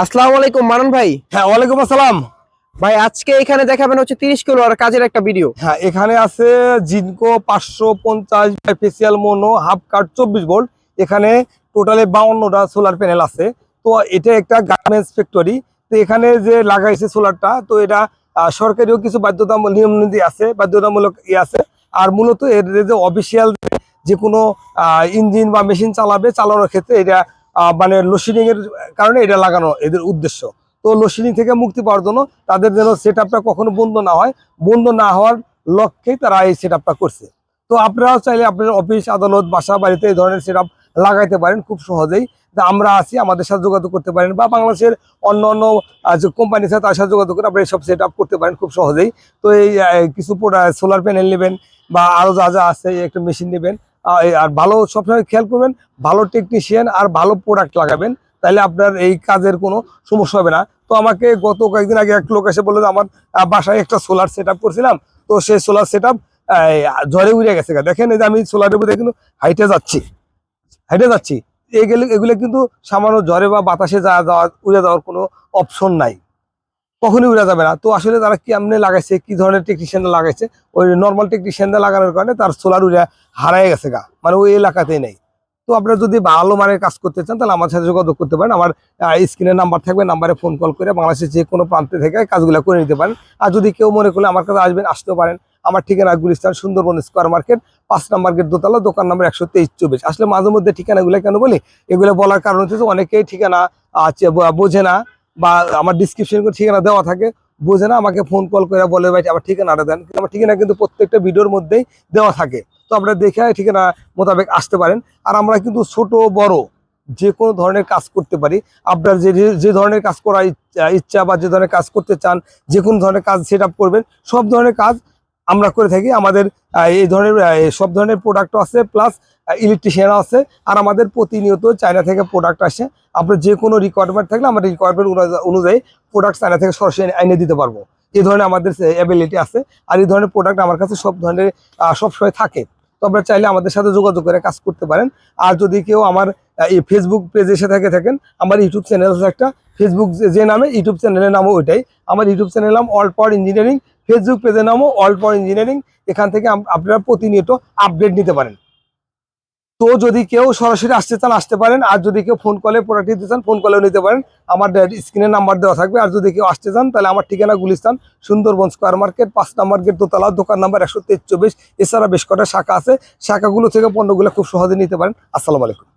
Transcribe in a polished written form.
আসসালামু আলাইকুম মানন ভাই। হ্যাঁ, ওয়ালাইকুম আসসালাম। ভাই আজকে এখানে দেখাবেন হচ্ছে 30 কিলো আর কাজের একটা ভিডিও। হ্যাঁ, এখানে আছে জিনকো 550 ফেসিয়াল মোনো হাফ কাট 24 ভোল্ট। এখানে টোটালি 52টা সোলার প্যানেল আছে। তো এটা একটা গার্মেন্টস ফ্যাক্টরি। তো এখানে যে লাগাইছে সোলারটা, তো এটা সরকারিও কিছু বাধ্যতামূলক নিয়ম নীতি আছে, বাধ্যতামূলক আছে। আর মূলত এর যে অফিসিয়াল যে কোনো ইঞ্জিন বা মেশিন চালানোর ক্ষেত্রে এটা মানে লোডশেডিং এর কারণে এটা লাগানো এদের উদ্দেশ্য। তো লোডশেডিং থেকে মুক্তি পাওয়ার জন্য তাদের যেন সেট আপটা কখনো বন্ধ না হয়, বন্ধ না হওয়ার লক্ষ্যেই তারা এই সেট আপটা করছে। তো আপনারাও চাইলে আপনার অফিস আদালত বাসা বাড়িতে এই ধরনের সেট আপ লাগাইতে পারেন খুব সহজেই। আমরা আছি, আমাদের সাথে যোগাযোগ করতে পারেন, বা বাংলাদেশের অন্য অন্য যে কোম্পানি আছে তার সাথে যোগাযোগ করে আপনারা এইসব সেট আপ করতে পারেন খুব সহজেই। তো এই কিছু সোলার প্যানেল নেবেন বা আরও যা যা আছে একটা মেশিন নেবেন। আর ভালো সবসময় খেয়াল করবেন, ভালো টেকনিশিয়ান আর ভালো প্রোডাক্ট লাগাবেন, তাহলে আপনার এই কাজের কোনো সমস্যা হবে না। তো আমাকে গত কয়েকদিন আগে এক লোক এসে বললো যে আমার বাসায় একটা সোলার সেট আপ করছিলাম, তো সেই সোলার সেট আপ ঝড়ে উড়ে গেছে। দেখেন এই যে আমি সোলারের মধ্যে কিন্তু হাইটে যাচ্ছি এগুলো কিন্তু সামান্য ঝড়ে বা বাতাসে উড়ে যাওয়ার কোনো অপশন নাই, কখনই উড়ে যাবে না। তো আসলে তারা কেমনে লাগাইছে, কি ধরনের টেকনিশিয়ানরা লাগাইছে, ওই নর্মাল টেকনিশিয়ানরা লাগানোর কারণে তার সোলার উড়ে হারাই গেছে মানে ওই এলাকাতেই নেই। তো আপনারা যদি ভালো মানের কাজ করতে চান তাহলে আমার সাথে যোগাযোগ করতে পারেন। আমার স্ক্রিনের নাম্বার থাকবে, নাম্বারে ফোন কল করে বাংলাদেশের যে কোনো প্রান্তে থেকে কাজগুলো করে নিতে পারেন। আর যদি কেউ মনে করলে আমার কাছে আসতেও পারেন। আমার ঠিকানা গুলিস্তান সুন্দরবন স্কোয়ার মার্কেট 5 নম্বর গেট দোতলা, দোকান নম্বর 123-24। আসলে মাঝে মধ্যে ঠিকানাগুলো কেন বলি, এগুলো বলার কারণ হচ্ছে অনেকেই ঠিকানা বোঝে না, বা আমার ডিসক্রিপশন করে ঠিকানা দেওয়া থাকে, বোঝে না, আমাকে ফোন কল করে বলে ভাই আমার ঠিকানাটা দেন। কিন্তু আমার ঠিকানা কিন্তু প্রত্যেকটা ভিডিওর মধ্যেই দেওয়া থাকে, তো আপনারা দেখে ঠিকানা মোতাবেক আসতে পারেন। আর আমরা কিন্তু ছোট বড় যে কোনো ধরনের কাজ করতে পারি। আপনার যে ধরনের কাজ করার ইচ্ছা বা যে ধরনের কাজ করতে চান, যে কোনো ধরনের কাজ সেট আপ করবেন, সব ধরনের কাজ আমরা করে থাকি। আমাদের এই ধরনের সব ধরনের প্রোডাক্টও আছে, প্লাস ইলেকট্রিশিয়ানও আছে। আর আমাদের প্রতিনিয়ত চায়না থেকে প্রোডাক্ট আসে। আপনার যে কোনো রিকোয়ারমেন্ট থাকলে আমাদের রিকোয়ারমেন্ট অনুযায়ী প্রোডাক্ট চায়না থেকে সরাসরি এনে দিতে পারবো। এই ধরনের আমাদের অ্যাবিলিটি আছে। আর এই ধরনের প্রোডাক্ট আমার কাছে সব ধরনের সবসময় থাকে। তো আপনারা চাইলে আমাদের সাথে যোগাযোগ করে কাজ করতে পারেন। আর যদি কেউ আমার এই ফেসবুক পেজে এসে থাকেন, আমার ইউটিউব চ্যানেল আছে একটা, ফেসবুক যে নামে ইউটিউব চ্যানেলের নামও ওইটাই। আমার ইউটিউব চ্যানেলের নাম অল পাওয়ার ইঞ্জিনিয়ারিং, ফেসবুক পেজের নামও অল পাওয়ার ইঞ্জিনিয়ারিং। এখান থেকে আপনারা প্রতিনিয়ত আপডেট নিতে পারেন। তো যদি কেউ সরাসরি আসতে চান আসতে পারেন, আর যদি কেউ ফোন কলে প্রোডাক্ট নিতে চান ফোন কলেও নিতে পারেন। আমার স্ক্রিনে নাম্বার দেওয়া থাকবে। আর যদি কেউ আসতে চান তাহলে আমার ঠিকানা গুলিস্তান সুন্দরবন স্কোয়ার মার্কেট 5 নম্বর গেট দোতলা, দোকান নাম্বার 123-24। এছাড়া বেশ কটা শাখা আছে, শাখাগুলো থেকে পণ্যগুলো খুব সহজে নিতে পারেন। আসসালামু আলাইকুম।